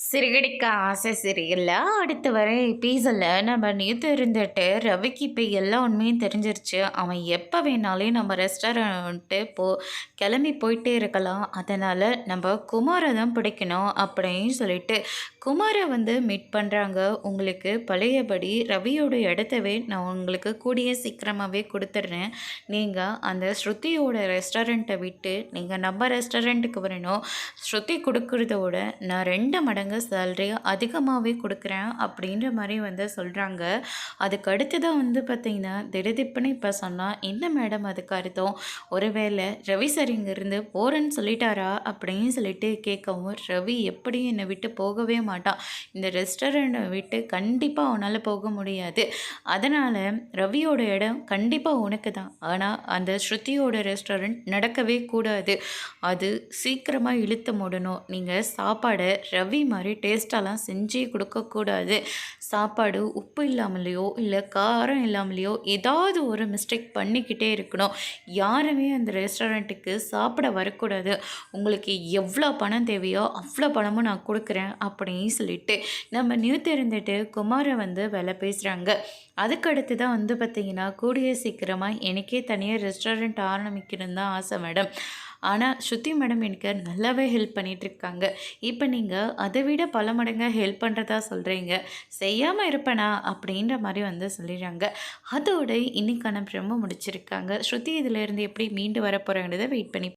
சிறுகடிக்க ஆசை சரியில்ல. அடுத்து வர எபிசோட்ல நம்ம நேத்து இருந்துட்டு ரவிக்கு இப்போ எல்லா உண்மையும் தெரிஞ்சிருச்சு. அவன் எப்போ வேணாலும் நம்ம ரெஸ்டாரண்ட்டு கிளம்பி போயிட்டே இருக்கலாம். அதனால் நம்ம குமாரை தான் பிடிக்கணும் அப்படின்னு சொல்லிட்டு குமாரை வந்து மீட் பண்ணுறாங்க. உங்களுக்கு பழையபடி ரவியோட இடத்தவே நான் உங்களுக்கு கூடிய சீக்கிரமாகவே கொடுத்துட்றேன். நீங்கள் அந்த ஸ்ருதியோட ரெஸ்டாரண்ட்டை விட்டு நீங்கள் நம்ம ரெஸ்டாரண்ட்டுக்கு வரணும். ஸ்ருதி கொடுக்குறதோட நான் 2 மடங்கு சேலரி அதிகமாகவே கொடுக்குறேன் அப்படின்ற மாதிரி வந்து சொல்கிறாங்க. அதுக்கு அடுத்ததான் வந்து பார்த்திங்கன்னா திடுதிப்புன்னு இப்போ சொன்னால் என்ன மேடம் அதுக்கு அர்த்தம், ஒருவேளை ரவி சார் இங்கேருந்து போகிறேன்னு சொல்லிட்டாரா அப்படின்னு சொல்லிட்டு கேட்கவும், ரவி எப்படியும் என்னை விட்டு போகவே மாட்டான், இந்த ரெஸ்டாரண்ட்டை விட்டு கண்டிப்பாக அவனால் போக முடியாது, அதனால் ரவியோட இடம் கண்டிப்பாக உனக்கு தான், ஆனால் அந்த ஸ்ருதியோட ரெஸ்டாரண்ட் நடக்கவே கூடாது, அது சீக்கிரமாக இழுத்து மூடணும், நீங்கள் சாப்பாடை ரவி மாதிரி டேஸ்ட்டாலாம் செஞ்சே கொடுக்கக்கூடாது, சாப்பாடு உப்பு இல்லாமலையோ இல்லை காரம் இல்லாமலையோ ஏதாவது ஒரு மிஸ்டேக் பண்ணிக்கிட்டே இருக்கணும், யாருமே அந்த ரெஸ்டாரண்ட்டுக்கு சாப்பிட வரக்கூடாது, உங்களுக்கு எவ்வளோ பணம் தேவையோ அவ்வளோ பணமும் நான் கொடுக்குறேன் அப்படின்னு சொல்லிட்டு நம்ம நியூத் இருந்துட்டு குமாரை வந்து வேலை பேசுகிறாங்க. அதுக்கடுத்து தான் வந்து பார்த்திங்கன்னா கூடிய சீக்கிரமாக எனக்கே தனியாக ரெஸ்டாரண்ட் ஆரம்பிக்கணும்னு தான் ஆசை மேடம், ஆனால் ஸ்ருதி மேடம் எனக்கு நல்லாவே ஹெல்ப் பண்ணிகிட்ருக்காங்க, இப்போ நீங்கள் அதை விட பல மடங்காக ஹெல்ப் பண்ணுறதா சொல்கிறீங்க, செய்யாமல் இருப்பேனா அப்படின்ற மாதிரி வந்து சொல்லிடுறாங்க. அதோட இன்னைக்கான பிரம்ம முடிச்சிருக்காங்க. ஸ்ருதி இதிலேருந்து எப்படி மீண்டு வர போகிறாங்கிறத வெயிட் பண்ணி